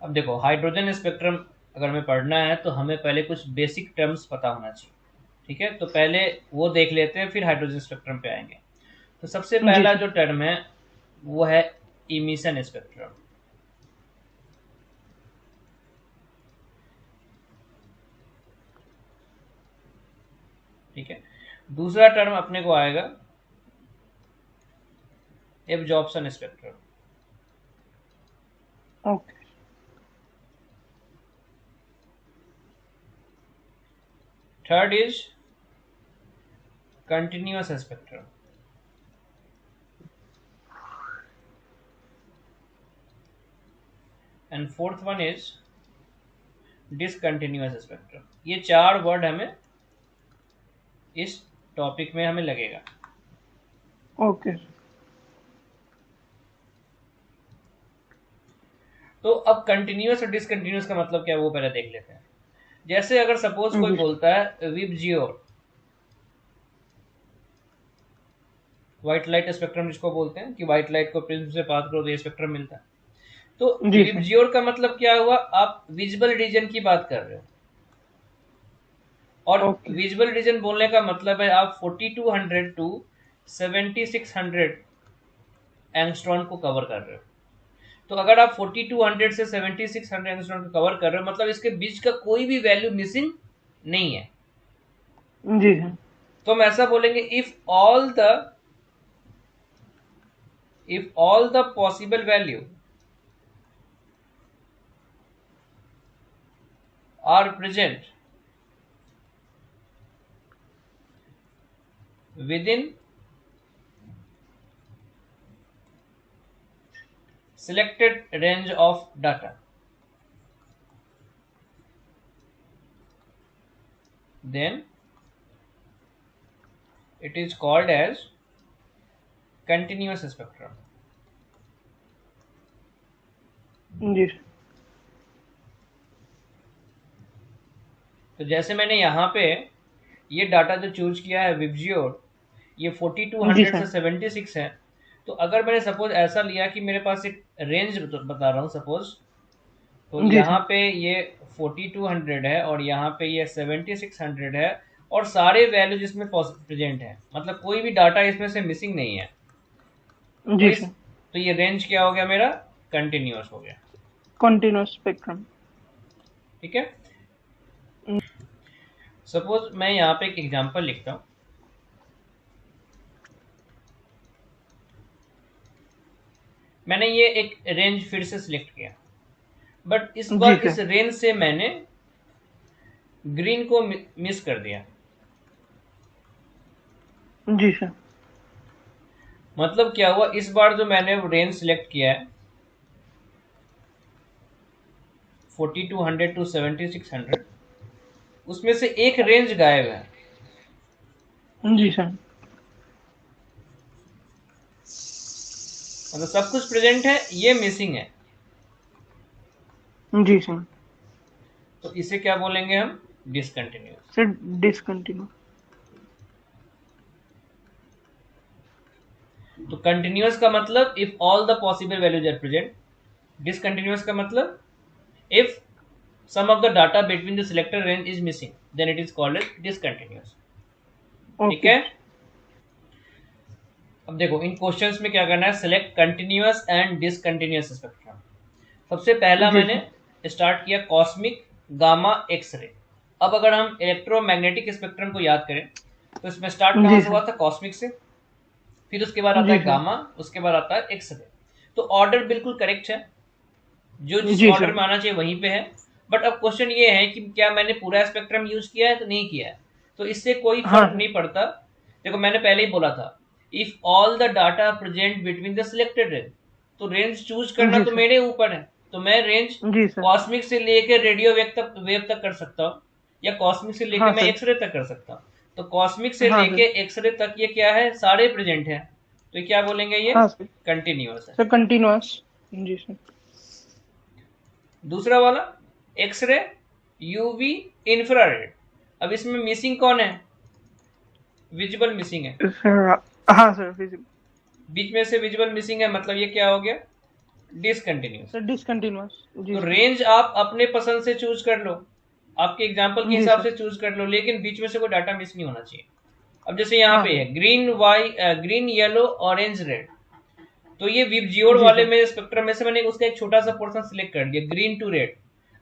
अब देखो hydrogen spectrum अगर हमें पढ़ना है तो हमें पहले कुछ बेसिक टर्म्स पता होना चाहिए। ठीक है, तो पहले वो देख लेते हैं, फिर हाइड्रोजन स्पेक्ट्रम पे आएंगे। तो सबसे जी पहला सर। जो टर्म है वो है इमिशन स्पेक्ट्रम। ठीक है, दूसरा टर्म अपने को आएगा absorption spectrum. Okay. Third is continuous spectrum. And fourth one is discontinuous spectrum. ये चार वर्ड हमें इस टॉपिक में हमें लगेगा। ओके। तो अब कंटिन्यूअस और डिसकंटिन्यूअस का मतलब क्या है वो पहले देख लेते हैं। जैसे अगर सपोज कोई जी सर। बोलता है विबजियोर, व्हाइट लाइट स्पेक्ट्रम जिसको बोलते हैं कि व्हाइट लाइट को प्रिज्म से पास करो तो ये स्पेक्ट्रम मिलता है। तो जी सर। विबजियोर का मतलब क्या हुआ, आप विजिबल रीजन की बात कर रहे हो। और ओके। विजुअल रीजन बोलने का मतलब है आप 4200 टू 7600 एंगस्ट्रॉन को कवर कर रहे हो। तो अगर आप 4200 से 7600 एंगस्ट्रॉन को कवर कर रहे हो मतलब इसके बीच का कोई भी वैल्यू मिसिंग नहीं है। जी सर। तो हम ऐसा बोलेंगे if all the possible value are present within selected range of data, then it is called as continuous spectrum. जी सर। तो जैसे मैंने यहाँ पे ये डाटा जो चूज किया है विबजियोर, ये जी 4200 से सर। 76 है। तो अगर मैंने सपोज ऐसा लिया कि मेरे पास एक रेंज बता रहा हूँ सपोज, तो जी यहाँ सर। पे ये 4200 है और यहाँ पे ये 7600 है, और सारे वैल्यू जिसमें प्रेजेंट है, मतलब कोई भी डाटा इसमें से मिसिंग नहीं है। तो जी इस सर। तो ये रेंज क्या हो गया मेरा, कंटिन्यूअस हो गया। Continuous spectrum. ठीक है, सपोज मैं यहाँ पे एक एग्जांपल लिखता हूँ। मैंने ये एक रेंज फिर से सिलेक्ट किया, बट इस जी बार इस सर। रेंज से मैंने ग्रीन को मिस कर दिया। जी सर। मतलब क्या हुआ, इस बार जो मैंने रेंज सिलेक्ट किया है 4200 टू 7600, उसमें से एक रेंज गायब है। जी सर। मतलब सब कुछ प्रेजेंट है, ये मिसिंग है। जी सर। तो इसे क्या बोलेंगे हम, डिसकंटिन्यूअस। Sir discontinue. तो कंटिन्यूअस का मतलब if all the possible values are present, discontinuous का मतलब if some of the data between the selected range is missing, then it is called as discontinuous। ठीक ओके। है, अब देखो इन क्वेश्चंस में क्या करना है, select continuous and discontinuous spectrum. सबसे पहला जी मैंने सर। स्टार्ट किया कॉस्मिक गामा एक्सरे। अब अगर हम इलेक्ट्रोमैग्नेटिक स्पेक्ट्रम को याद करें तो इसमें स्टार्ट कहां जी से सर। हुआ था, कॉस्मिक से। फिर उसके बाद आता जी है सर। गामा, उसके बाद आता है एक्सरे। तो ऑर्डर बिल्कुल करेक्ट है, जो जिस जी ऑर्डर सर। में आना चाहिए वहीं पे है। बट अब क्वेश्चन ये है कि क्या मैंने पूरा स्पेक्ट्रम यूज किया है तो नहीं किया है। तो इससे कोई हाँ फर्क सर। नहीं पड़ता। देखो मैंने पहले ही बोला था, if all the data present between the selected range, तो रेंज चूज करना जी तो सर। मेरे ऊपर है। तो मैं रेंज जी सर। कॉस्मिक से लेकर रेडियो वेव तक कर सकता हूँ, या कॉस्मिक से लेकर हाँ मैं सर। एक्सरे तक कर सकता हूँ। तो कॉस्मिक से हाँ लेके सर। एक्सरे तक ये क्या है, सारे प्रेजेंट है। तो क्या बोलेंगे, ये हाँ सर। कंटिन्यूअस है। Sir continuous. जी सर। दूसरा वाला एक्सरे, यूवी, इंफ्रारेड। अब इसमें मिसिंग कौन है, विजिबल मिसिंग है। सर हाँ सर। फिजिकल। बीच में से विजिबल मिसिंग है, मतलब ये क्या हो गया, डिसकंटिन्यूअस। Sir discontinuous. जी तो सर। रेंज आप अपने पसंद से चूज कर लो, आपके एग्जांपल के जी हिसाब सर। से चूज कर लो, लेकिन बीच में से कोई डाटा मिस नहीं होना चाहिए। अब जैसे यहाँ हाँ पे सर। है ग्रीन येलो ऑरेंज रेड, तो ये विबजियोड जी वाले सर। में स्पेक्ट्रम में से मैंने उसका एक छोटा सा पोर्शन सिलेक्ट कर दिया, ग्रीन टू रेड।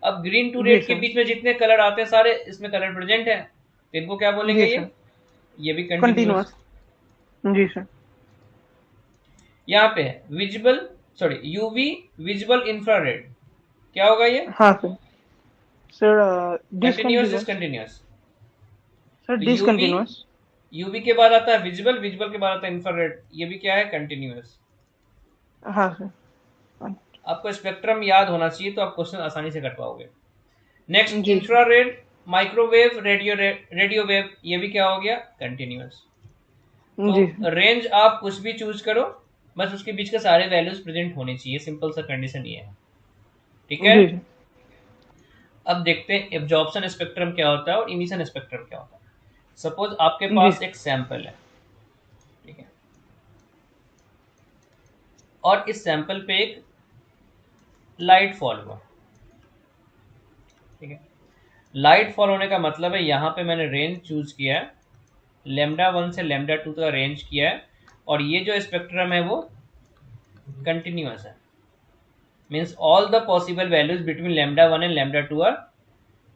अब ग्रीन टू जी रेड के सर। बीच में जितने कलर आते हैं सारे इसमें कलर प्रेजेंट है, तो इनको क्या बोलेंगे, जी सर। ये भी कंटिन्यूअस। कंटिन्यूअस। जी सर। यहाँ पे है visible, sorry UV visible infrared, क्या होगा ये, हाँ sir. Sir continuous discontinuous. Discontinuous. Sir तो यूवी, डिसकंटिन्यूअस। यूवी के बाद आता है विजिबल, विजिबल के बाद आता है इंफ्रारेड, ये भी क्या है, कंटिन्यूअस। हाँ सर। आपको स्पेक्ट्रम याद होना चाहिए तो आप क्वेश्चन आसानी से कर पाओगे। नेक्स्ट जी sir. Infrared, microwave, radio wave, ये भी क्या हो गया, कंटिन्यूअस। तो जी सर। रेंज आप कुछ भी चूज करो, बस उसके बीच के सारे वैल्यूज प्रेजेंट होने चाहिए, सिंपल सा कंडीशन ये है, ठीक है। जी सर। अब देखते हैं एब्जॉर्प्शन स्पेक्ट्रम क्या होता है और इमिशन स्पेक्ट्रम क्या होता है। सपोज आपके जी पास सर। एक सैंपल है, ठीक है, और इस सैंपल पे एक लाइट फॉल हुआ, ठीक है। लाइट फॉल होने का मतलब है यहाँ पे मैंने रेंज चूज किया है, λ1 से λ2 का रेंज किया है, और ये जो स्पेक्ट्रम है वो कंटिन्यूअस है, means all the possible values between λ1 and λ2 are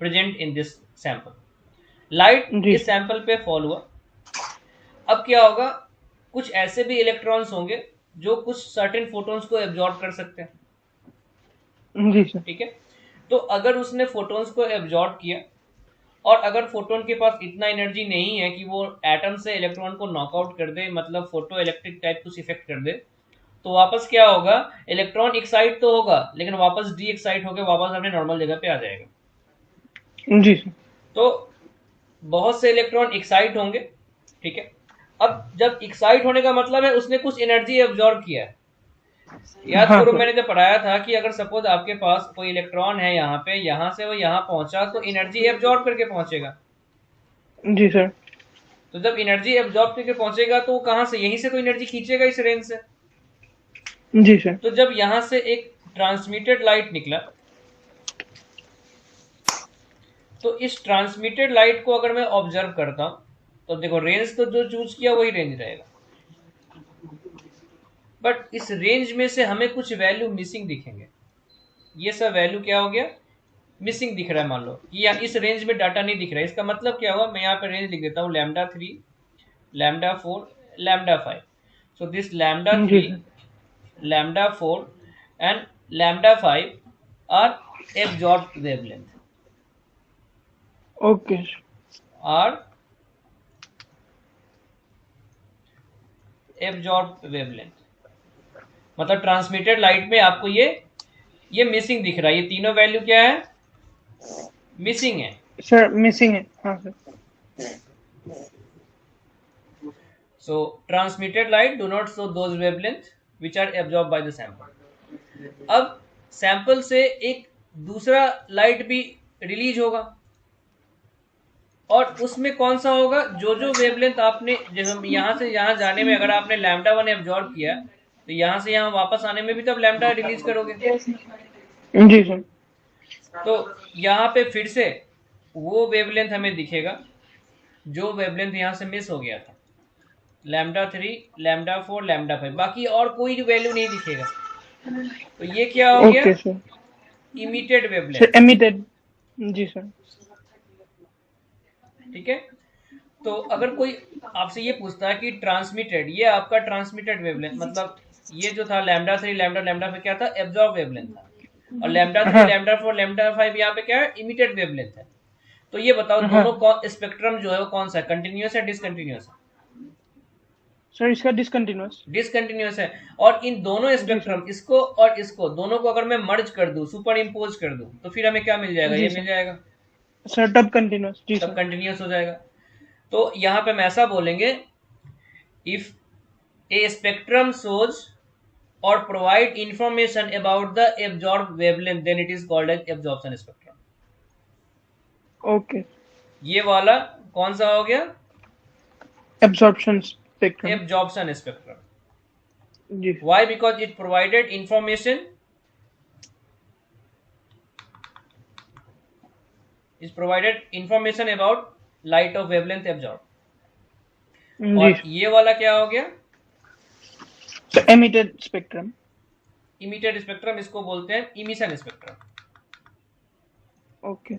present in this sample. Light जी इस सर। सैंपल पे फॉल हुआ, अब क्या होगा, कुछ ऐसे भी इलेक्ट्रॉन्स होंगे जो कुछ सर्टेन फोटोन्स को एब्जॉर्ब कर सकते हैं, जी सर। ठीक है। तो अगर उसने फोटोन्स को एब्जॉर्ब किया, और अगर फोटोन के पास इतना एनर्जी नहीं है कि वो एटम से इलेक्ट्रॉन को नॉकआउट कर दे, मतलब फोटो इलेक्ट्रिक टाइप कुछ इफेक्ट कर दे, तो वापस क्या होगा, इलेक्ट्रॉन एक्साइट तो होगा लेकिन वापस डी एक्साइट होकर वापस अपने नॉर्मल जगह पे आ जाएगा। जी सर। तो बहुत से इलेक्ट्रॉन एक्साइट होंगे, ठीक है। अब जब एक्साइट होने का मतलब है उसने कुछ एनर्जी एब्जॉर्ब किया है। याद हाँ करो सर। मैंने जब पढ़ाया था कि अगर सपोज आपके पास कोई इलेक्ट्रॉन है यहाँ पे, यहाँ से वो यहाँ पहुंचा तो एनर्जी एब्जॉर्ब करके पहुंचेगा। जी सर। तो जब एनर्जी एब्जॉर्ब करके पहुंचेगा तो वो कहां से, यहीं से तो एनर्जी खींचेगा इस रेंज से। जी सर। तो जब यहां से एक ट्रांसमिटेड लाइट निकला, तो इस ट्रांसमिटेड लाइट को अगर मैं ऑब्जर्व करता हूं, तो देखो रेंज तो जो चूज किया वही रेंज रहेगा, बट इस रेंज में से हमें कुछ वैल्यू मिसिंग दिखेंगे। ये सब वैल्यू क्या हो गया, मिसिंग दिख रहा है। मान लो कि या इस रेंज में डाटा नहीं दिख रहा है, इसका मतलब क्या हुआ, मैं यहाँ पे रेंज लिख देता हूँ λ3, λ4, λ5। सो दिस जी λ3, sir. λ4 and λ5 are absorbed wavelength, okay sir. are absorbed wavelength, मतलब ट्रांसमिटेड लाइट में आपको ये मिसिंग दिख रहा है, ये तीनों वैल्यू क्या है, मिसिंग है। सर मिसिंग है। हाँ sir. So transmitted light do not show those wavelength which are absorbed by the sample। अब सैंपल से एक दूसरा लाइट भी रिलीज होगा, और उसमें कौन सा होगा, जो जो वेवलेंथ आपने, जब यहाँ से यहाँ जाने में अगर आपने λ1 एब्जॉर्ब किया, तो यहाँ से यहाँ वापस आने में भी तो अब लैम्डा रिलीज करोगे। जी सर। तो यहाँ पे फिर से वो वेवलेंथ हमें दिखेगा जो वेवलेंथ यहाँ से मिस हो गया था, λ3, λ4, λ5, बाकी और कोई वैल्यू नहीं दिखेगा। तो ये क्या हो गया, okay sir. Emitted sir wavelength, emitted. जी सर। ठीक है। तो अगर कोई आपसे ये पूछता है कि ट्रांसमिटेड, ये आपका ट्रांसमिटेड वेवलेंथ, मतलब ये जो था λ3 λ5 क्या था, एब्जॉर्ब वेवलेंथ था, और λ3 हाँ λ4 λ5 यहाँ पे क्या है, इमिटेड वेवलेंथ है। तो ये बताओ हाँ दोनों स्पेक्ट्रम जो है वो कौन सा है, कंटिन्यूअस है डिसकंटिन्यूअस है, सर इसका डिसकंटिन्यूअस। डिसकंटिन्यूअस है। और इन दोनों जी सर। स्पेक्ट्रम, इसको और इसको दोनों को अगर मैं मर्ज कर दूं, सुपर इम्पोज कर दूं, तो फिर हमें क्या मिल जाएगा, जी ये मिल सर। जाएगा, सर तब कंटिन्यूअस। जी तब सर। कंटिन्यूअस हो जाएगा। तो यहाँ पे हम ऐसा बोलेंगे, if A spectrum shows or provide information about the absorbed wavelength, then it is called as absorption spectrum। Okay. ये वाला कौन सा हो गया, एब्जॉर्प्शन स्पेक्ट्रम। absorption spectrum। जी Why? Because it provided information is provided information about light of wavelength absorb. जी और sir. ये वाला क्या हो गया? So emitted spectrum. Emitted spectrum, इसको बोलते हैं emission spectrum. Okay.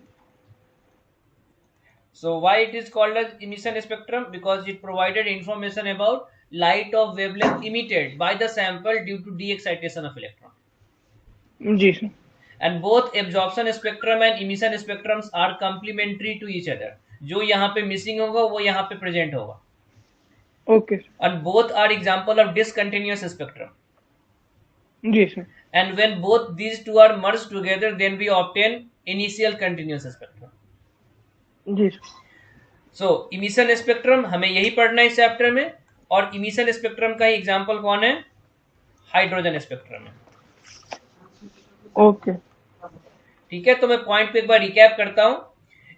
So why it is called as emission spectrum? Because it provided information about light of wavelength emitted by the sample due to de-excitation of electron. जी sir. And both absorption spectrum and emission spectrums are complementary to each other. जो यहाँ पे missing होगा वो यहाँ पे present होगा। Okay. And both are example of discontinuous spectrum. जी sir. And when both these two are merged together, then we obtain initial continuous spectrum. जी सर। सो इमिशन स्पेक्ट्रम हमें यही पढ़ना है इस चैप्टर में। और इमिशन स्पेक्ट्रम का ही एग्जांपल कौन है? हाइड्रोजन स्पेक्ट्रम है। ओके। ठीक है, तो मैं पॉइंट पे एक बार रिकैप करता हूं।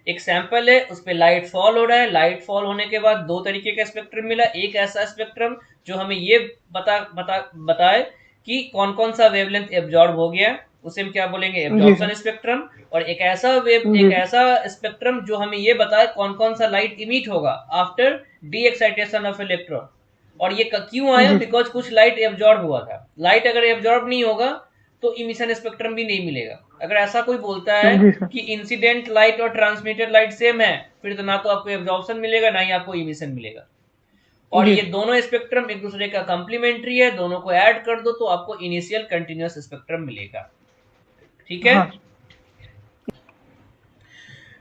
एक सैंपल है, उस पर लाइट फॉल हो रहा है। लाइट फॉल होने के बाद दो तरीके का स्पेक्ट्रम मिला। एक ऐसा स्पेक्ट्रम जो हमें ये बताए कि कौन कौन सा वेवलेंथ एब्जॉर्ब हो गया, उसे हम क्या बोलेंगे? Absorption spectrum. और एक ऐसा स्पेक्ट्रम जो हमें ये बताए कौन कौन सा लाइट इमिट होगा after D excitation of electron. और ये क्यों आया? बिकॉज कुछ लाइट एब्जॉर्ब हुआ था। लाइट अगर एब्जॉर्ब नहीं होगा तो इमिशन स्पेक्ट्रम भी नहीं मिलेगा। अगर ऐसा कोई बोलता है कि इंसिडेंट लाइट और ट्रांसमिटेड लाइट सेम है, फिर तो ना तो आपको एब्जॉर्प्शन मिलेगा ना ही आपको इमिशन मिलेगा। और ये दोनों स्पेक्ट्रम एक दूसरे का कंप्लीमेंट्री है, दोनों को ऐड कर दो तो आपको इनिशियल कंटिन्यूअस स्पेक्ट्रम मिलेगा। ठीक है।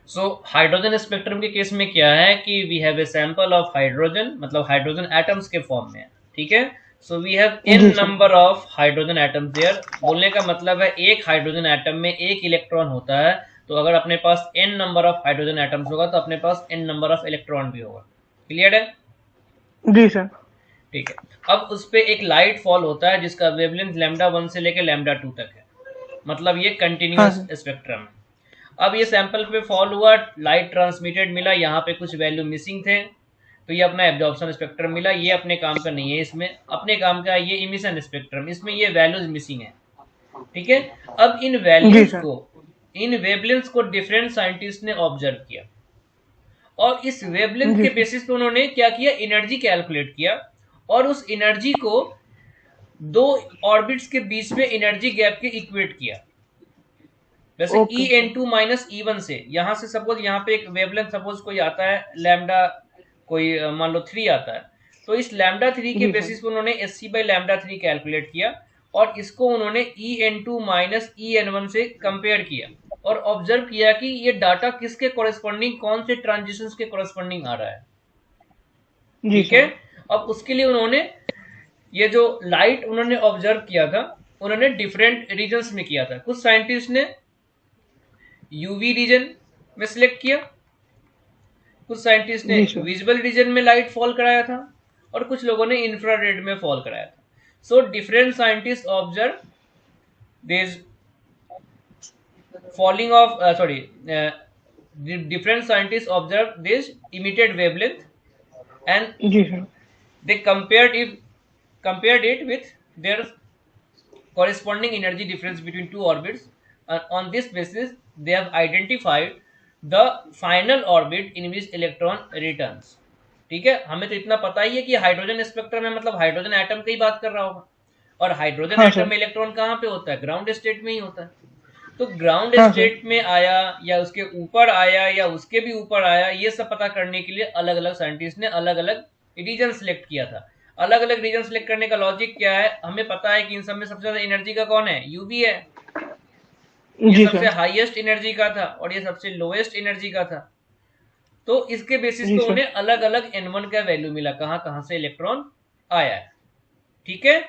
सो हाइड्रोजन स्पेक्ट्रम के केस में क्या है कि we have a sample of hydrogen, मतलब हाइड्रोजन एटम्स के फॉर्म में। ठीक है। So we have an number of hydrogen atoms there. बोलने का मतलब है एक हाइड्रोजन एटम में एक इलेक्ट्रॉन होता है। तो अगर अपने पास n number of hydrogen atoms होगा तो अपने पास एन नंबर ऑफ इलेक्ट्रॉन भी होगा। क्लियर है? जी सर। ठीक है। अब उस पर एक लाइट फॉल होता है जिसका वेवलेंथ λ1 से लेकर λ2 तक है, मतलब ये कंटिन्यूअस स्पेक्ट्रम है। अब ये सैंपल पे फॉल हुआ, लाइट ट्रांसमिटेड मिला, यहाँ पे कुछ वैल्यू मिसिंग थे, तो ये अपना एब्जॉर्प्शन स्पेक्ट्रम मिला। ये अपने काम का नहीं है, इसमें अपने काम का है ये इमिशन स्पेक्ट्रम, इसमें ये वैल्यूज मिसिंग है। ठीक है। अब इन वैल्यूज को, इन वेवलेंथ को डिफरेंट साइंटिस्ट ने ऑब्जर्व किया और इस वेवलेंथ के बेसिस पे उन्होंने क्या किया? एनर्जी कैलकुलेट किया और उस एनर्जी को दो ऑर्बिट्स के बीच में एनर्जी गैप के इक्वेट किया। वैसे En2 माइनस E1 से, यहां से सपोज यहाँ पे एक वेवलेंथ सपोज कोई आता है लैम्डा, कोई मान लो 3 आता है, तो इस λ3 के बेसिस पे उन्होंने SC/λ3 कैलकुलेट किया और इसको उन्होंने En2 माइनस En1 से कंपेयर किया और ऑब्जर्व किया कि ये डाटा किसके कॉरेस्पॉन्डिंग, कौन से ट्रांजिशंस के कॉरेस्पॉन्डिंग आ रहा है। ठीक है। अब उसके लिए उन्होंने ये जो लाइट उन्होंने ऑब्जर्व किया था, उन्होंने डिफरेंट रीजन्स में किया था। कुछ साइंटिस्ट ने यूवी रीजन में सिलेक्ट किया, कुछ साइंटिस्ट ने विजुअल रीजन में लाइट फॉल कराया था और कुछ लोगों ने इंफ्रारेड में फॉल कराया था। So different scientist observe this falling of different scientists observed this emitted wavelength and they compared it with their corresponding energy difference between two orbits. On this basis they have identified the final orbit in which electron returns. ठीक है। हमें तो इतना पता ही है कि hydrogen spectrum है, मतलब हाइड्रोजन एटम की बात कर रहा होगा, और हाइड्रोजन एटम में इलेक्ट्रॉन कहाँ पे होता है? ग्राउंड स्टेट में ही होता है। तो ग्राउंड स्टेट में आया या उसके ऊपर आया या उसके भी ऊपर आया, ये सब पता करने के लिए अलग अलग साइंटिस्ट ने अलग अलग रीजन सिलेक्ट किया था। अलग अलग रीजन सिलेक्ट करने का लॉजिक क्या है? हमें पता है कि इन सब में सबसे ज्यादा एनर्जी का कौन है? यूवी है। ये सबसे हाईएस्ट एनर्जी का था और ये सबसे लोएस्ट एनर्जी का था। तो इसके बेसिस पे उन्हें अलग अलग N1 का वैल्यू मिला, कहां कहां से इलेक्ट्रॉन आया है। ठीक है।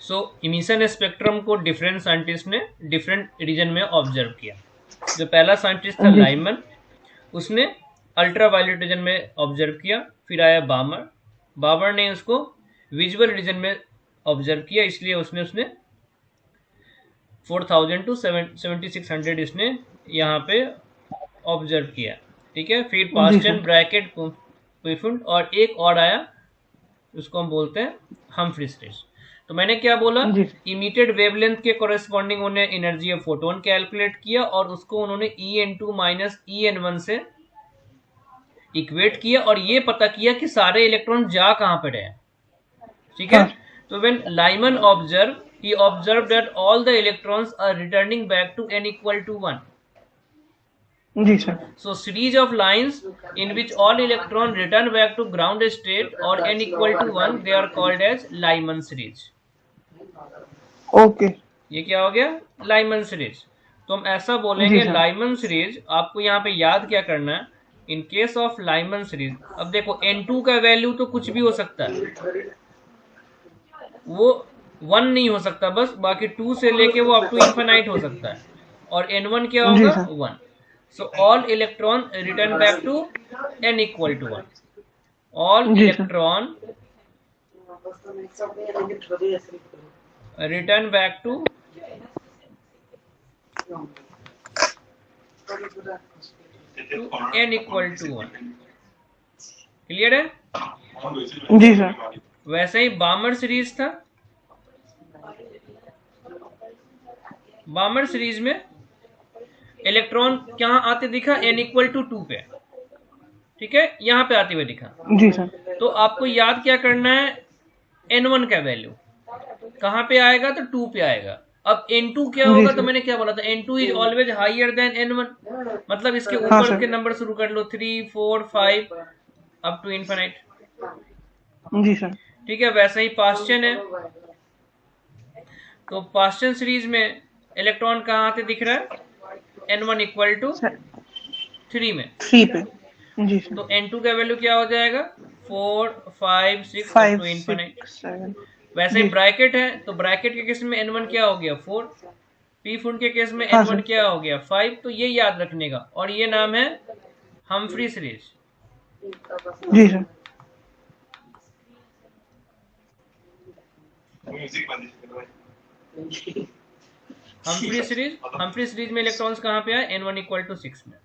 सो इमिशन स्पेक्ट्रम को डिफरेंट साइंटिस्ट ने डिफरेंट रीजन में ऑब्जर्व किया। जो पहला साइंटिस्ट था लाइमन, उसने अल्ट्रावायलेट रीजन में ऑब्जर्व किया। फिर आया बाबर ने उसको विजुअल रीजन में ऑब्जर्व किया, इसलिए उसने 4000 टू 7600 इसने यहाँ पे ऑब्जर्व किया। ठीक है। फिर पास्टन, ब्रैकेट, कुइफुंड और एक और आया, उसको हम बोलते हैं हम्फ्रीज टेस्ट। तो मैंने क्या बोला, जी इमिटेड वेवलेंथ के कोरेस्पॉन्डिंग उन्होंने एनर्जी ऑफ फोटोन कैलकुलेट किया और उसको उन्होंने En2 माइनस En1 से इक्वेट किया और ये पता किया कि सारे इलेक्ट्रॉन जा कहां पर रहे हैं, ठीक है। हाँ तो when Lyman observe, he observed that all the electrons are returning back to n equal to 1. जी sir So series of lines in which all electron return back to ground state or n equal to 1, they are called as Lyman series. Okay ये क्या हो गया, Lyman series. तो हम ऐसा जी बोलेंगे sir Lyman series. आपको यहाँ पे याद क्या करना है, in case of Lyman series, अब देखो N2 का वैल्यू तो कुछ भी हो सकता है, वो 1 नहीं हो सकता बस, बाकी 2 से लेके वो अप टू इन्फिनाइट हो सकता है। और N1 क्या जी होगा, sir 1। So all electron return back to n equal to 1। All जी sir electron return back to n equal to 1। Clear है। जी सर वैसे ही बामर सीरीज था, बामर सीरीज में इलेक्ट्रॉन कहां आते दिखा, n इक्वल टू 2 पे, ठीक है, यहां पे आते हुए दिखा। जी सर तो आपको याद क्या करना है, n1 का वैल्यू कहां पे आएगा, तो 2 पे आएगा। अब n2 क्या जी होगा, तो सर मैंने क्या बोला था, n2 is always higher then n1, मतलब इसके हाँ ऊपर सर के नंबर शुरू कर लो, 3 4 5 अप टू इन्फिनाइट, जी सर ठीक है। वैसे ही पास्चन है, तो पास्चन सीरीज में इलेक्ट्रॉन कहां आते दिख रहा है, n1 इक्वल टू सर 3 में। 3 पे जी सर तो n2 का वैल्यू क्या हो जाएगा, 4 5 6 अप 5 टू इन्फिनाइट। 6 7 वैसे ही जी ब्रैकेट है, तो ब्रैकेट के केस में n1 क्या हो गया, 4। पी फुंड के केस में हाँ n1 सर क्या हो गया, 5। तो ये याद रखने का, और ये नाम है हम्फ्री सीरीज। जी सर हम्फ्री सीरीज में इलेक्ट्रॉन्स कहां पे आए, n1 इक्वल टू 6 में।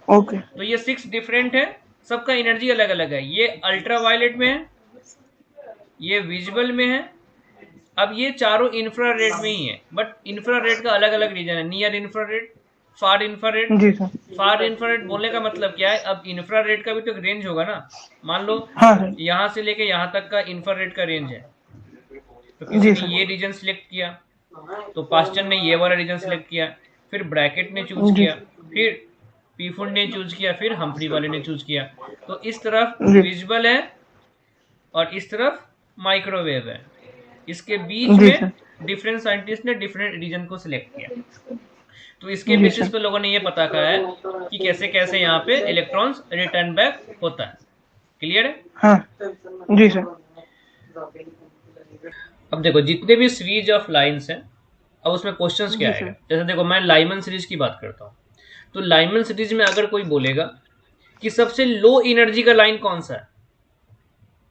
ओके तो ये 6 डिफरेंट है, सबका एनर्जी अलग अलग है। ये अल्ट्रावायलेट में है, ये विजिबल में है। अब ये चारों इंफ्रारेड में ही है, बट इंफ्रारेड का अलग अलग रीजन है, नियर इंफ्रारेड, फार इंफ्रारेड। जी सर फार इंफ्रारेड बोलने का मतलब क्या है, अब इंफ्रारेड का भी तो एक रेंज होगा ना। मान लो हाँ सर यहां से लेके यहां तक का इंफ्रारेड का रेंज है, तो किसी जी ने सर ये रीजन सिलेक्ट किया, तो पास्चन ने ये वाला रीजन सिलेक्ट किया, फिर ब्रैकेट ने चूज जी किया, फिर पीफुंड ने चूज किया, फिर हम्फ्री वाले ने चूज किया। तो इस तरफ जी विजिबल है और इस तरफ माइक्रोवेव है, इसके बीच जी में सर डिफरेंट साइंटिस्ट ने डिफरेंट रीजन को सिलेक्ट किया। तो इसके जी बेसिस सर पे लोगों ने ये पता करा है कि कैसे कैसे यहाँ पे इलेक्ट्रॉन्स रिटर्न बैक होता है। क्लियर है। हाँ जी सर अब देखो जितने भी सीरीज ऑफ लाइंस हैं, अब उसमें क्वेश्चंस क्या जी आएगा। सर जैसे देखो मैं लाइमन सीरीज की बात करता हूँ, तो लाइमन सीरीज में अगर कोई बोलेगा कि सबसे लो एनर्जी का लाइन कौन सा है,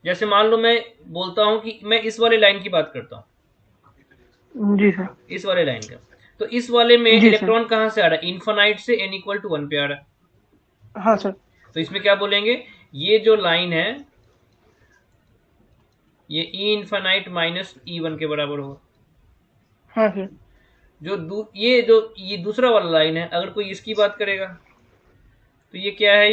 जैसे मान लो मैं बोलता हूं कि मैं इस वाले लाइन की बात करता हूं, जी सर इस वाले लाइन का, तो इस वाले में जी सर इलेक्ट्रॉन कहां से आ रहा है, इन्फिनाइट से n इक्वल टू 1 पे आ रहा है। हाँ सर तो इसमें क्या बोलेंगे, ये जो लाइन है ये ई इन्फिनाइट माइनस E1 के बराबर होगा। हाँ सर ये दूसरा वाला लाइन है, अगर कोई इसकी बात करेगा तो ये क्या है,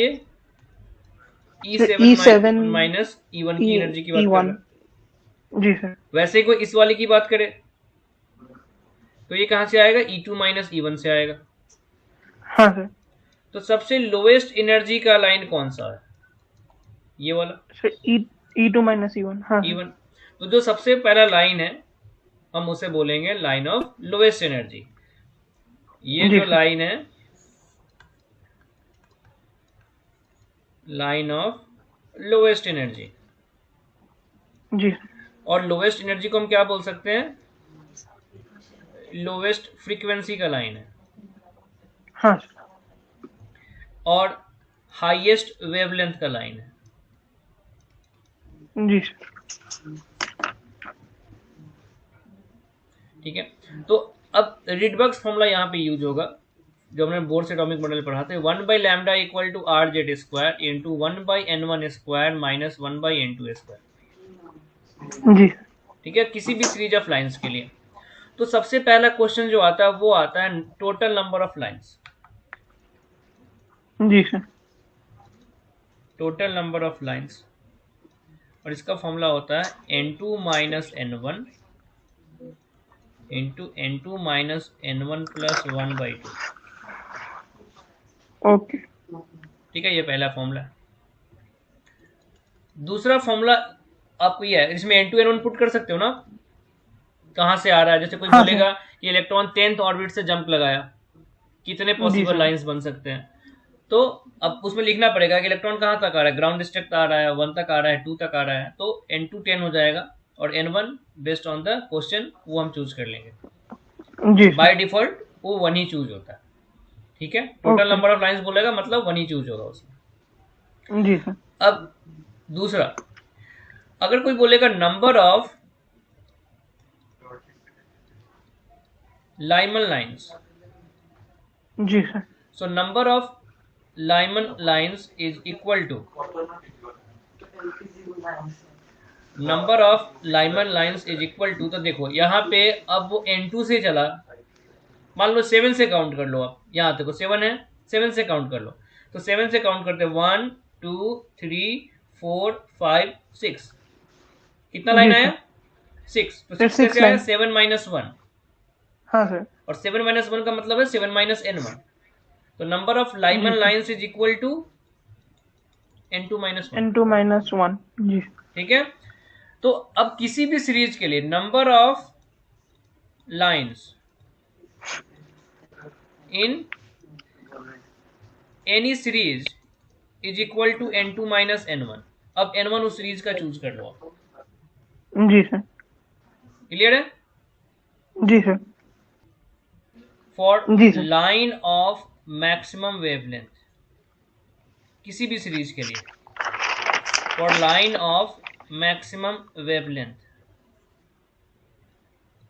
ये sir E7 E7 minus E1 की एनर्जी की बात कर E1 रहा है। जी सर वैसे ही कोई इस वाले की बात करे तो ये कहां से आएगा, E2 माइनस E1 से आएगा। हाँ सर तो सबसे लोएस्ट एनर्जी का लाइन कौन सा है, ये वाला सर E2 माइनस E1 हाँ सर E1। तो जो सबसे पहला लाइन है हम उसे बोलेंगे लाइन ऑफ लोएस्ट एनर्जी। ये जी जो सर लाइन है लाइन ऑफ लोएस्ट एनर्जी, जी सर और लोएस्ट एनर्जी को हम क्या बोल सकते हैं, लोएस्ट फ्रीक्वेंसी का लाइन है, हाँ सर और हाईएस्ट वेवलेंथ का लाइन है। जी सर ठीक है। तो अब रिडबर्ग्स फॉर्मूला यहाँ पे यूज होगा, जो हमने बोर्ड से एटॉमिक मॉडल पढ़ा था, 1/λ equal to RZ square into 1/N1 square minus 1/N2 square. जी ठीक है, किसी भी सीरीज ऑफ लाइंस के लिए। तो सबसे पहला क्वेश्चन जो आता है वो आता है टोटल नंबर ऑफ लाइंस। जी sir. Total number of lines, और इसका फॉर्मूला होता है n2 minus n1 into n2 minus n1 plus 1/2। Okay. ठीक है, ये पहला फॉर्मूला है। दूसरा फॉर्मूला आपको ये है, इसमें n2 n1 पुट कर सकते हो ना, कहाँ से आ रहा है। जैसे कोई हाँ सर। बोलेगा कि इलेक्ट्रॉन 10th ऑर्बिट से जंप लगाया, कितने जी पॉसिबल सर। लाइंस बन सकते हैं। तो अब उसमें लिखना पड़ेगा कि इलेक्ट्रॉन कहाँ तक आ रहा है, ग्राउंड स्टेट आ रहा है, 1 तक आ रहा है, 2 तक आ रहा है, तो n2 10 हो जाएगा, और n1 based on the question वो हम चूज कर लेंगे। जी सर। बाय डिफॉल्ट वो 1 ही चूज होता है। ठीक है, total okay. Number of lines बोलेगा मतलब 1 ही चूज होगा उसमें। जी सर। अब दूसरा, अगर कोई बोलेगा नंबर ऑफ Lyman lines, जी sir. so number of Lyman lines is equal to number of Lyman lines is equal to, तो देखो यहाँ पे अब वो n2 से चला, मान लो 7 से काउंट कर लो, आप यहाँ देखो 7 है, 7 से काउंट कर लो, तो 7 से काउंट करते 1 2 3 4 5 6, कितना लाइन जी आया सर। 6, तो सर 6 6 कैसे आया, लाइन। 7 माइनस 1, हाँ सर। और 7 माइनस 1 का मतलब है 7 माइनस n1, तो नंबर ऑफ जी Lyman sir. lines is equal to n2 minus 1। n2 minus 1। जी। ठीक है, तो अब किसी भी सीरीज के लिए number of lines in any series is equal to n2 minus n1। अब n1 उस सीरीज का चूज कर लो, जी सर। क्लियर है। जी सर। फॉर जी sir. Line of maximum wavelength, किसी भी सीरीज के लिए for line of maximum wavelength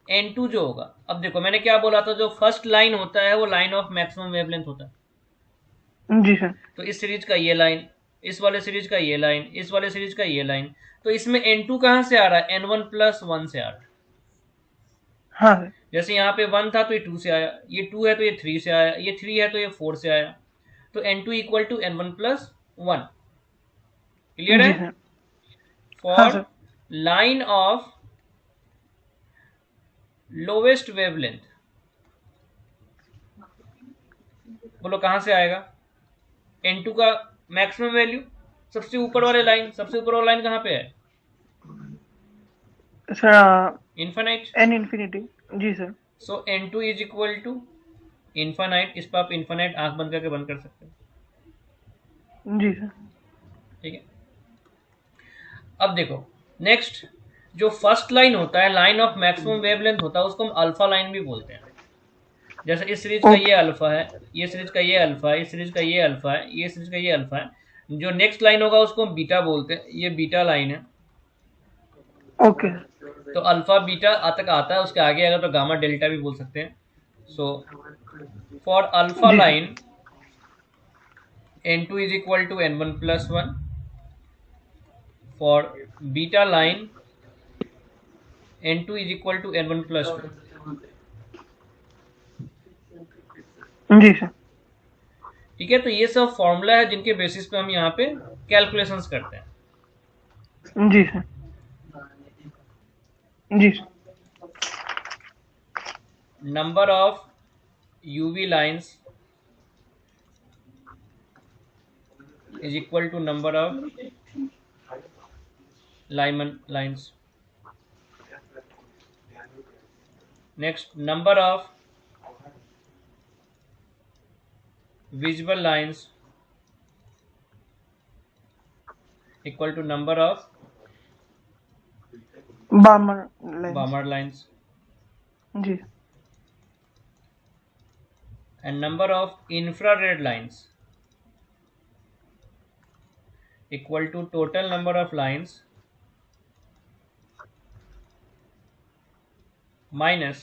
n2 जो होगा, अब देखो मैंने क्या बोला था, जो फर्स्ट लाइन होता है वो लाइन ऑफ मैक्सिमम वेवलेंथ होता है। जी सर। तो इस सीरीज का ये लाइन, इस वाले सीरीज का ये लाइन, इस वाले सीरीज का ये लाइन, तो इसमें n2 कहां से आ रहा है, n1 प्लस 1 से आ रहा है। हाँ सर। जैसे यहाँ पे 1 था तो ये 2 से आया, ये 2 है तो ये 3 से आया, ये 3 है तो ये 4 से आया, तो n2 equal to n1 plus 1। Clear है। जी सर। हाँ for sir. Line of lowest wavelength, बोलो कहां से आएगा, n2 का मैक्सिमम वैल्यू, सबसे ऊपर वाले लाइन, सबसे ऊपर वाला लाइन कहां पे है, सर इन्फाइनाइट। n infinity. जी sir. So n2 is equal to infinite, इस पर आप इन्फाइनाइट आंख बंद करके बंद कर सकते हो। जी सर। ठीक है, अब देखो नेक्स्ट, जो फर्स्ट लाइन होता है लाइन ऑफ मैक्सिमम वेवलेंथ होता है, उसको हम अल्फा लाइन भी बोलते हैं। जैसे इस सीरीज का ये ओके। अल्फा है, ये सीरीज का ये अल्फा है, इस सीरीज का ये अल्फा है, ये सीरीज का ये अल्फा है, जो नेक्स्ट लाइन होगा उसको हम बीटा बोलते हैं, ये बीटा लाइन है। ओके। तो अल्फा बीटा तक आता है, उसके आगे अगर तो गामा डेल्टा भी बोल सकते हैं। सो फॉर अल्फा जी sir. Line n2 is equal to n1 plus 1, for beta line n2 is equal to n1 plus 2। जी सर। ठीक है, तो ये सब फॉर्मूला है जिनके बेसिस पे हम यहाँ पे कैलकुलेशंस करते हैं। जी सर। जी sir. Number of UV lines is equal to number of Lyman lines। Next, number of visible lines equal to number of Balmer lines. Balmer lines, जी। and number of infrared lines equal to total number of lines minus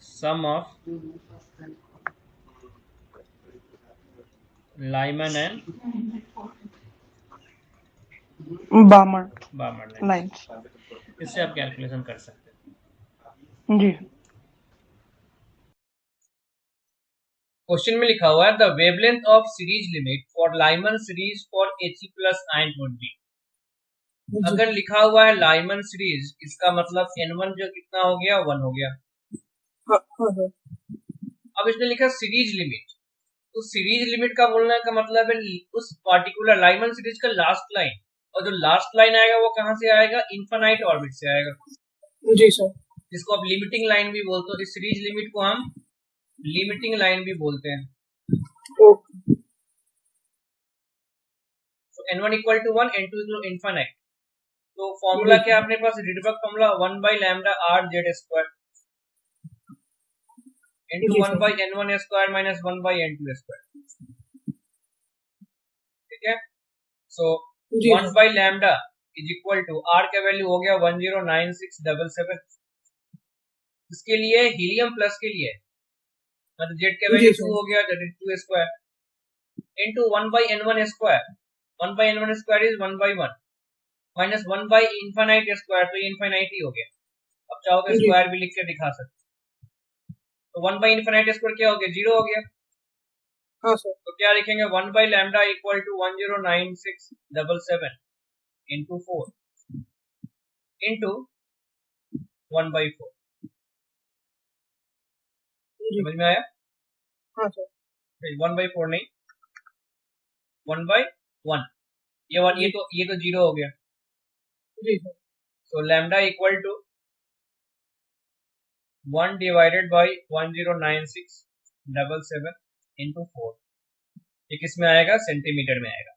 sum of Lyman and बामर बामर line, lines. इससे आप calculation कर सकते हैं। जी question में लिखा हुआ है the wavelength of series limit for Lyman series for He plus ion would be. अगर लिखा हुआ है लाइमन सीरीज, इसका मतलब N1 जो कितना हो गया, 1 हो गया। अब इसने लिखा सीरीज लिमिट, तो सीरीज लिमिट का बोलने का मतलब है उस पार्टिकुलर लाइमन सीरीज का लास्ट लाइन, और जो लास्ट लाइन आएगा वो कहां से आएगा, इनफाइनाइट ऑर्बिट से आएगा। जी सर। जिसको आप लिमिटिंग लाइन भी बोलते हो, इस सीरीज लिमिट को हम लिमिटिंग लाइन भी बोलते हैं। तो n1 equal to 1, n2 equal to infinite. तो फॉर्मूला क्या अपने पास, Rydberg formula 1 by lambda r z square into 1 by n1 square minus 1 by n2 square. ठीक है, so 1 by lambda is equal to r का वैल्यू हो गया 109677। इसके लिए हीलियम प्लस के लिए मतलब जेड का वैल्यू 2 हो गया, that is 2 square into 1 by n1 square. 1 by n1 square is 1 by 1 minus 1 by infinite square, तो ये इनफाइनाइट ही हो गया। अब चाहो तो स्क्वायर भी लिख के दिखा सकते। तो 1 बाई इनफाइनाइट स्क्वायर क्या हो गया, 0 हो गया। हाँ सर। तो क्या लिखेंगे, 1 by lambda equal to 109677 into 4 into 1 by 4। समझ में आया? हाँ सर। 1 बाई 4 नहीं, 1 बाई 1। ये तो 0 हो गया। जी sir. So lambda equal to 1 divided by 109677 into 4। ये किस में आएगा, सेंटीमीटर में आएगा।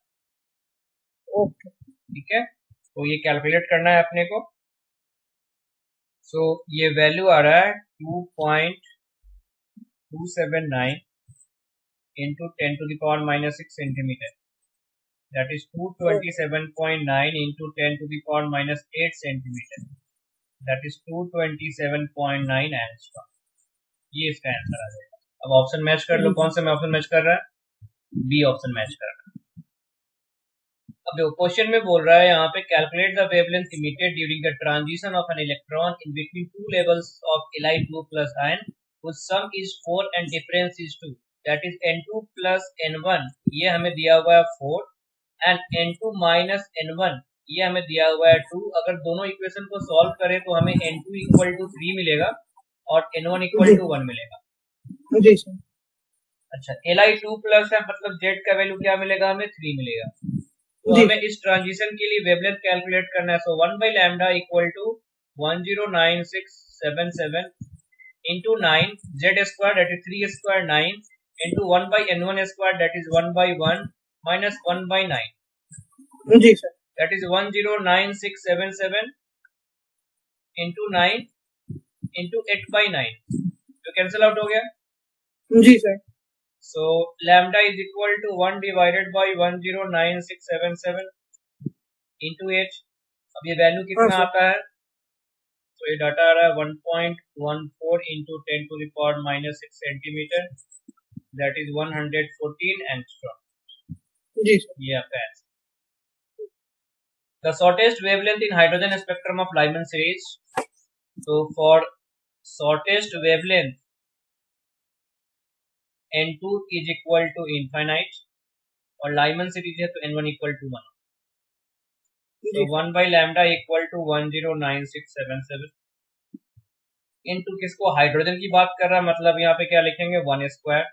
ओके, ठीक है। तो ये कैलकुलेट करना है अपने को। सो ये वैल्यू आ रहा है 2.279 into 10 to the power minus 6 centimetre, that is 227.9 into 10 to the power minus 8 centimetre, that is 227.9 angstrom. ये इसका आंसर आ जाएगा। अब ऑप्शन मैच कर लो, कौन सा में ऑप्शन मैच कर रहा है, बी ऑप्शन मैच कर रहा है। अब देखो क्वेश्चन में बोल रहा है यहाँ पे, calculate the wavelength emitted during the transition of an electron in between two levels of Li2 plus ion whose sum is 4 and difference is 2, that is N2 plus N1, ये हमें दिया हुआ है 4 and N2 minus N1 ये हमें दिया हुआ है 2। अगर दोनों इक्वेशन को सॉल्व करें तो हमें N2 इक्वल टू 3 मिलेगा और N1 इक्वल टू 1 मिलेगा। जी सर। अच्छा, Li2 प्लस है मतलब Z का वैल्यू क्या मिलेगा, हमें 3 मिलेगा। तो हमें इस ट्रांजिशन के लिए वेवलेंथ कैलकुलेट करना है। So 1 by lambda equal to 109677 into 9 Z square that is 3 square 9 into 1 by n1 square that is 1 by 1 minus 1 by 9। जी sir. That is 109677 into 9 into 8 by 9, तो कैंसिल आउट हो गया। जी sir. So lambda is equal to 1 divided by 109677 into 8। अब ये value कितना आता है, तो ये डाटा आ रहा है 1.14 into 10 to the power minus 6 centimetre, that is 114 angstrom. जी सर। ये आपका answer. The shortest wavelength in hydrogen spectrum of Lyman series, so for shortest wavelength N2 is equal to infinite और Lyman सीरीज है तो N1 equal to 1। तो 1 by lambda equal to 109677 into किसको, hydrogen की बात कर रहा है, मतलब यहाँ पे क्या लिखेंगे 1 square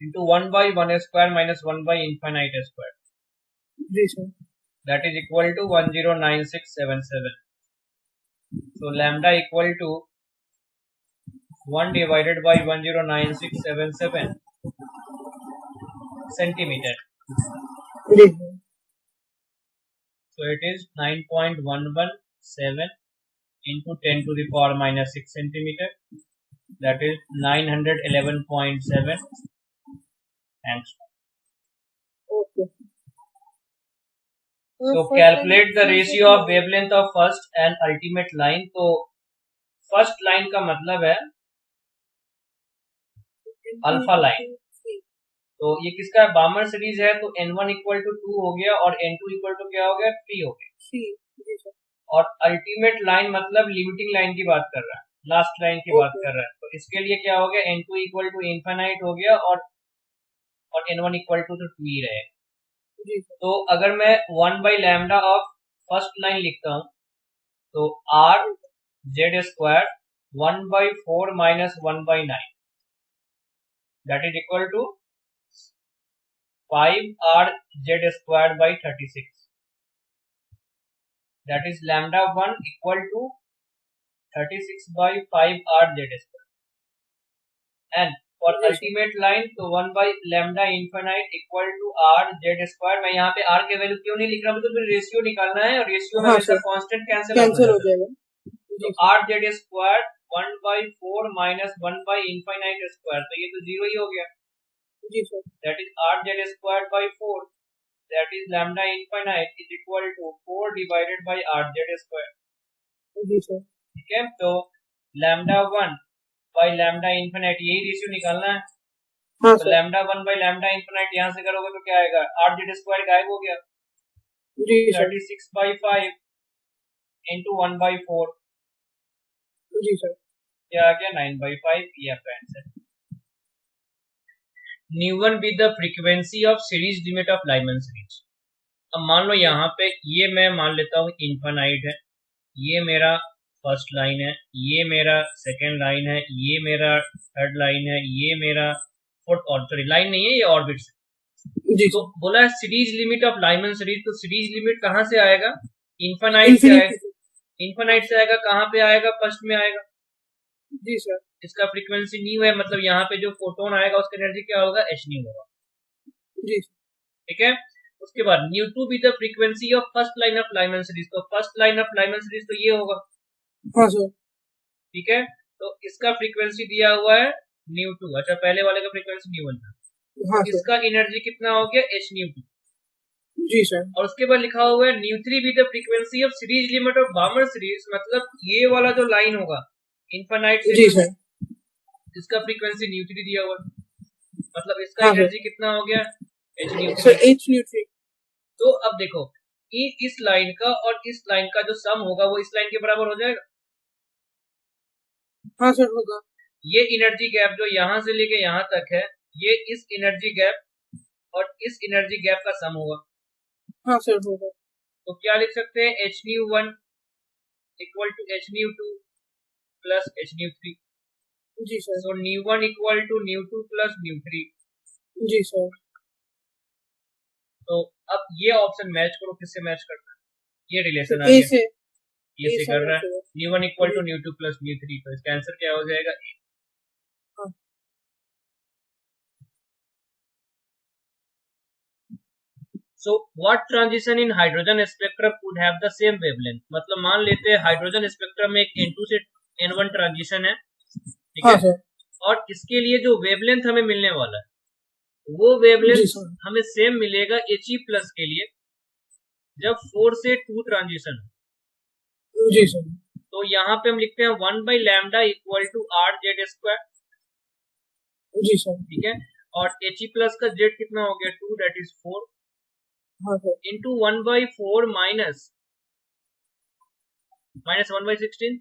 into 1 by 1 square minus 1 by infinite square, that is equal to 109677। so lambda equal to 1 divided by 109677 centimeter, so it is 9.117 into 10 to the power minus 6 centimeter, that is 911.7 angstrom. Okay. So calculate the ratio of wavelength of first and ultimate line। तो first line का मतलब है alpha line तो ये किसका है, बामर series है, तो n1 इक्वल टू 2 हो गया और n2 इक्वल टू क्या हो गया, 3 हो गया। जी सर। और अल्टीमेट लाइन मतलब लिमिटिंग लाइन की बात कर रहा है, लास्ट लाइन की बात कर रहा है, तो इसके लिए क्या हो गया, n2 इक्वल टू इनफाइनाइट हो गया और n1 इक्वल टू 2 ही रहेगा। जी सर। तो अगर मैं 1 by lambda of first line लिखता हूँ, तो r z square 1 by 4 minus 1 by 9 that is equal to 5r z square by 36, that is lambda 1 equal to 36 by 5r z square, and for ultimate line तो 1 by lambda infinite equal to r z square। मैं यहाँ पे r के value क्यों नहीं लिख रहा, तो फिर रेशियो निकालना है और रेशियो में हमेशा कांस्टेंट कैंसिल हो जाएगा, तो r z square 1 by 4 minus 1 by infinite square, तो ये तो जीरो ही हो गया। जी sir, that is r z square by 4, that is lambda infinite is equal to 4 divided by r z square। जी सर, ठीक है, तो लैम्डा 1 बाई लैम्डा इन्फिनिट यही रेशियो निकालना है। हाँ, तो लैम्डा 1 बाई लैम्डा इन्फिनिट यहाँ से करोगे तो क्या आएगा, आर जेड स्क्वायर गायब हो गया। जी सर, 36 बाई 5 इंटू 1 बाई 4, जी सर, क्या आ गया 9 बाई 5, ये आपका answer. Nu one be the frequency of series limit of Lyman series. अब मान लो यहाँ पे ये मैं मान लेता हूँ इन्फिनाइट है, ये मेरा फर्स्ट लाइन है, ये मेरा सेकेंड लाइन है, ये मेरा थर्ड लाइन है, ये मेरा फोर्थ, और सॉरी लाइन नहीं है, ये ऑर्बिट्स है। जी, तो बोला है series limit of Lyman series, तो सीरीज लिमिट कहाँ से आएगा, इन्फिनाइट से आएगा। इन्फिनाइट से आएगा, कहाँ पे आएगा, फर्स्ट में आएगा। जी सर, इसका फ्रीक्वेंसी न्यू है, मतलब यहाँ पे जो फोटोन आएगा उसका एनर्जी क्या होगा, एच न्यू होगा। जी, ठीक है। उसके बाद nu two be the frequency of first line of Lyman series, तो first line of Lyman series तो ये होगा। हाँ सर, ठीक है, तो इसका फ्रीक्वेंसी दिया हुआ है न्यू टू, अच्छा पहले वाले का फ्रीक्वेंसी न्यू वन था। हाँ, इसका एनर्जी कितना हो गया, एच न्यू टू। जी सर, और उसके बाद लिखा हुआ है nu three be the frequency of series limit of Balmer series, मतलब ये वाला जो लाइन होगा इनफाइनाइट से, जी सर, इसका फ्रीक्वेंसी न्यू थ्री दिया हुआ, मतलब इसका एनर्जी कितना हो गया, एच न्यू थ्री। तो अब देखो इस लाइन का और इस लाइन का जो सम होगा वो इस लाइन के बराबर हो जाएगा। हाँ सर, होगा। ये एनर्जी गैप जो यहाँ से लेके यहाँ तक है, ये इस एनर्जी गैप और इस एनर्जी गैप का सम होगा। हाँ सर, होगा। तो क्या लिख सकते हैं, H nu one equal to H nu two plus H nu three. जी sir, so nu one equal to nu two plus nu three. जी सर, तो अब ये ऑप्शन मैच करो, किससे मैच करता है, ये रिलेशन आ गया, ये से कर रहा है nu one equal to nu two plus nu three, तो इसका आंसर क्या हो जाएगा, ए। So what transition in hydrogen spectrum would have the same wavelength, मतलब मान लेते हैं हाइड्रोजन स्पेक्ट्रम में एक N2 से N1 ट्रांजिशन है, ठीक है, और इसके लिए जो वेवलेंथ हमें मिलने वाला है वो वेवलेंथ हमें सेम मिलेगा He प्लस के लिए जब 4 से 2 ट्रांजिशन। जी सर, तो यहाँ पे हम लिखते हैं 1 by lambda equal to R Z square. जी सर, ठीक है, और He प्लस का जेड कितना हो गया 2, that is 4 into 1 by 4 minus 1 by 16।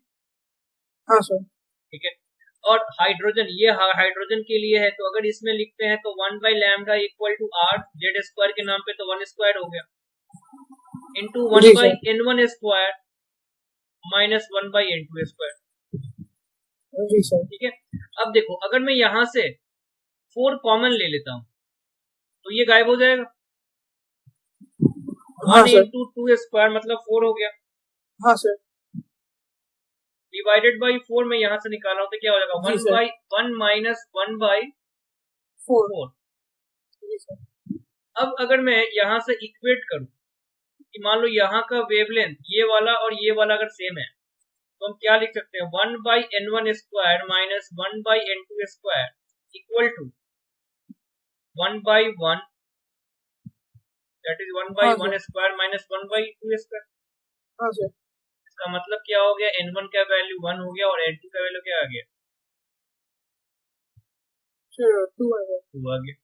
हाँ सर, ठीक है, और हाइड्रोजन, ये हाइड्रोजन के लिए है, तो अगर इसमें लिखते हैं तो 1 by lambda equal to R Z square के नाम पे तो 1 स्क्वायर हो गया into 1 by n1 square minus 1 by n2 square. जी सर, ठीक है। अब देखो अगर मैं यहां से 4 कॉमन ले लेता हूं तो ये गायब हो जाएगा। हाँ 1 इंटू 2 स्क्वायर मतलब 4 हो गया। हाँ सर, डिवाइडेड बाई 4 में यहां से निकाला हूं तो क्या हो जाएगा, 1 बाई 1 माइनस 1 बाई 4। अब अगर मैं यहां से इक्वेट करूं कि मान लो यहाँ का वेवलेंथ ये वाला और ये वाला अगर सेम है तो हम क्या लिख सकते हैं, 1 by n1 square minus 1 by n2 square equal to 1 by 1, that is 1 by 1 square minus 1 by 2 square. हाँ सर, इसका मतलब क्या हो गया, n1 का वैल्यू 1 हो गया और n2 का वैल्यू क्या आ गया, 2 आ गया।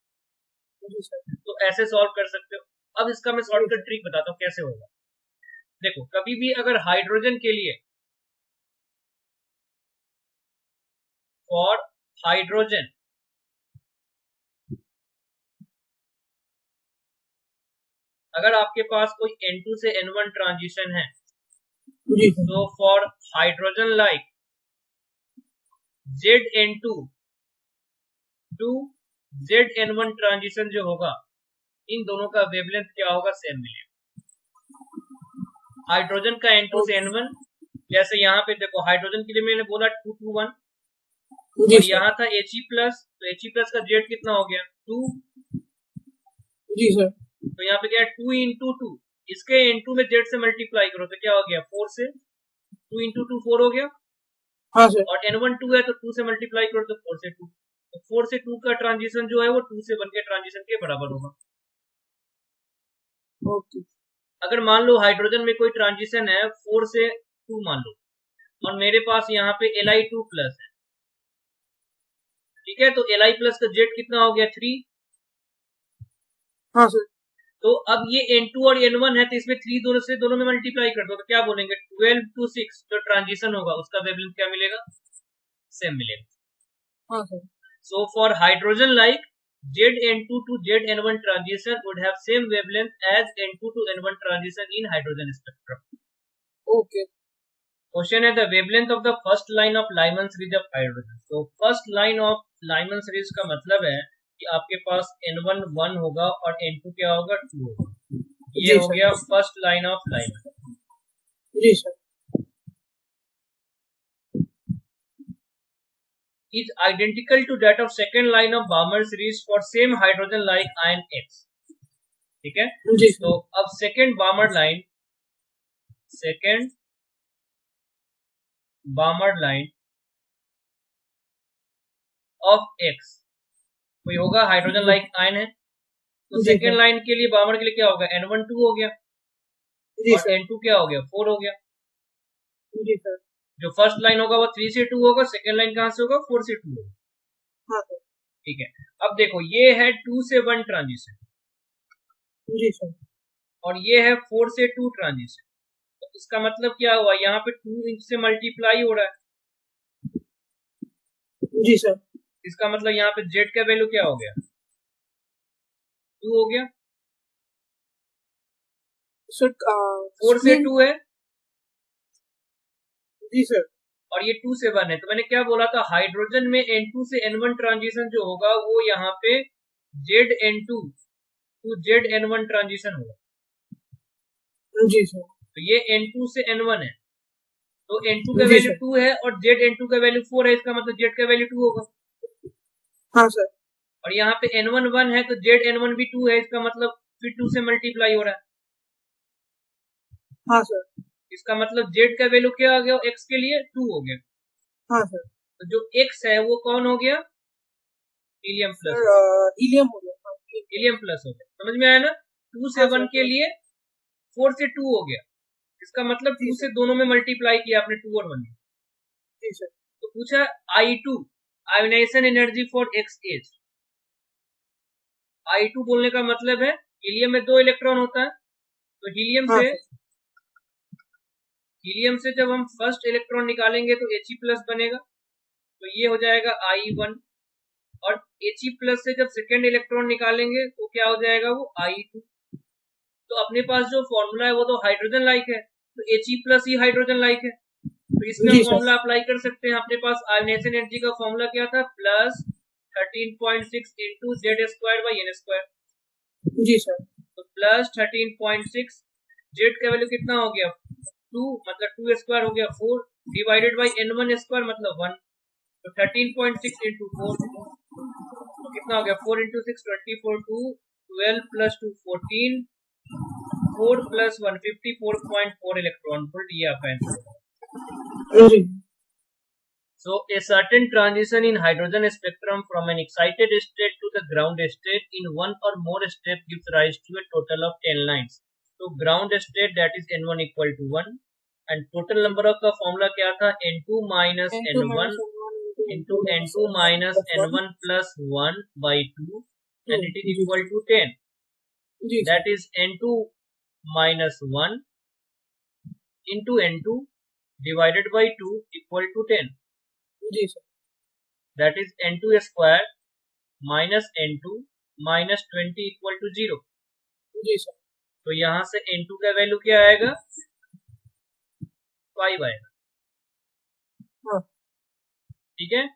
तो ऐसे सॉल्व कर सकते हो। अब इसका मैं शॉर्टकट ट्रिक बताता हूँ कैसे होगा। देखो, कभी भी अगर हाइड्रोजन के लिए, फॉर हाइड्रोजन, अगर आपके पास कोई N2 से N1 ट्रांजिशन है, तो for hydrogen like ZN2 to ZN1 transition जो होगा, इन दोनों का वेवलेंथ क्या होगा, सेम मिलेगा। हाइड्रोजन का N2 से N1, जैसे यहाँ पे देखो हाइड्रोजन के लिए मैंने बोला 2 to 1, और यहाँ था He+, तो He+ का Z कितना हो गया, 2। जी सर। तो यहाँ पे क्या है, 2 into 2, इसके N2 में Z से मल्टीप्लाई करो तो क्या हो गया, 4 से, 2 into 2 4 हो गया। हाँ सर। और N1 2 है तो 2 से मल्टीप्लाई करो तो 4 से 2, तो 4 से 2 का ट्रांजिशन जो है वो 2 से 1 के ट्रांजिशन के बराबर होगा। ओके। अगर मान लो हाइड्रोजन में कोई ट्रांजिशन है 4 से 2 मान लो, और मेरे पास यहाँ पे Li2 प्लस है, ठीक है, तो Li प्लस का Z कितना हो गया, 3। हाँ सर। तो अब ये N2 और N1 है, तो इसमें 3 दोनों में मल्टीप्लाई कर दो तो क्या बोलेंगे, 12 to 6 जो ट्रांजिशन होगा उसका वेवलेंथ क्या मिलेगा, सेम मिलेगा। हाँ sir. So for hydrogen like ZN2 to ZN1 transition would have same wavelength as N2 to N1 transition in hydrogen spectrum. Okay. Question है the wavelength of the first line of Lyman series of hydrogen. So first line of Lyman series का मतलब है कि आपके पास N1 1 होगा और N2 क्या होगा, 2 होगा। ये हो गया फर्स्ट लाइन ऑफ Lyman। जी sir. Is identical to that of second line of Balmer series for same hydrogen like ion X. ठीक है, तो अब second Barmer line of X कोई होगा, हाइड्रोजन लाइक आयन है, तो सेकेंड लाइन के लिए बार्मर के लिए क्या होगा, N1 2 हो गया और N2 क्या हो गया, 4 हो गया। जी सर। जो फर्स्ट लाइन होगा वो 3 से 2 होगा, सेकेंड लाइन कहां से होगा, 4 से 2 होगा। हाँ सर। ठीक है, अब देखो ये है 2 से 1 ट्रांजिशन, जी सर, और ये है 4 से 2 ट्रांजिशन। तो इसका मतलब क्या हुआ, यहाँ पे 2 से मल्टीप्लाई हो रहा है। जी सर। इसका मतलब यहाँ पे Z का वैल्यू क्या हो गया, 2 हो गया सर। 4 से 2 है, जी सर, और ये 2 से 1 है। तो मैंने क्या बोला था, हाइड्रोजन में N2 से N1 ट्रांजिशन जो होगा वो यहाँ पे ZN2 टू ZN1 ट्रांजिशन होगा। जी सर। तो ये N2 से N1 है, तो N2 का वैल्यू 2 है और ZN2 का वैल्यू 4 है, इसका मतलब Z का वैल्यू 2 होगा। हाँ सर। और यहाँ पे N1 1 है तो ZN1 भी 2 है, इसका मतलब फिर 2 से मल्टीप्लाई हो रहा है। हाँ सर। इसका मतलब Z का वैल्यू क्या आ गया, X के लिए 2 हो गया। हाँ सर। तो जो X है वो कौन हो गया, हीलियम प्लस, हीलियम हो गया, हीलियम प्लस हो गया। समझ में आया ना, 2 से 1 के लिए 4 से 2 हो गया, इसका मतलब 2 से दोनों में मल्टीप्लाई किया आपने, 2 और 1। तो पूछा I2 ionisation energy for X as. I2 बोलने का मतलब है हीलियम में 2 इलेक्ट्रॉन होता है, तो हीलियम से जब हम फर्स्ट इलेक्ट्रॉन निकालेंगे तो He+ बनेगा, तो ये हो जाएगा I1, और He+ से जब सेकेंड इलेक्ट्रॉन निकालेंगे तो क्या हो जाएगा, वो I2। तो अपने पास जो फॉर्मूला है वो तो हाइड्रोजन लाइक है, तो He+ ही हाइड्रोजन लाइक है, तो इसमें हम फॉर्मूला अप्लाई कर सकते हैं। अपने पास आयोनाइजेशन एनर्जी का फॉर्मूला क्या था, प्लस 13.6 इंटू Z²/N²। जी सर। तो प्लस 13.6, Z का वैल्यू कितना हो गया, 2, मतलब 2² हो गया 4, डिवाइडेड बाई N1² मतलब 1, तो 13.6 इंटू 4 तो कितना हो गया, 4 into 6 24, 2 12 plus 2 14, 4 plus 1 54.4 electron volt, ये आपका answer. So a certain transition in hydrogen spectrum from an excited state to the ground state in one or more steps gives rise to a total of 10 lines. So ground state, that is N1 equal to 1, and total number of का formula क्या था, N2 minus N1 into N2 minus N1 plus 1 by 2 and it is equal to 10. जी That is n2 minus 1 into n2 divided by 2 equal to 10. जी sir That is n2 square minus n2 minus 20 equal to 0. Ji sir तो यहाँ से n2 का value क्या आएगा? 5 आएगा. हाँ ठीक है.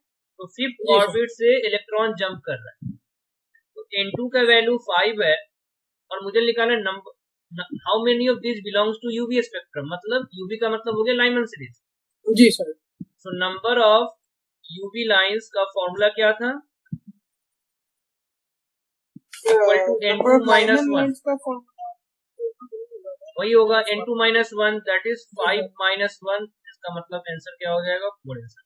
तो फिफ्थ जी सर ऑर्बिट से इलेक्ट्रॉन जंप कर रहा है. तो n2 का वैल्यू 5 है और मुझे निकालना number how many of this belongs to UV spectrum. मतलब यूवी का मतलब हो गया लाइमन सीरीज. जी sir so number of UV lines का फॉर्मूला क्या था? Equal to n2 minus 1. Lyman का फॉर्मूला वही होगा n2 minus 1 that is 5 minus 1. इसका मतलब आंसर क्या हो जाएगा? 4 आंसर.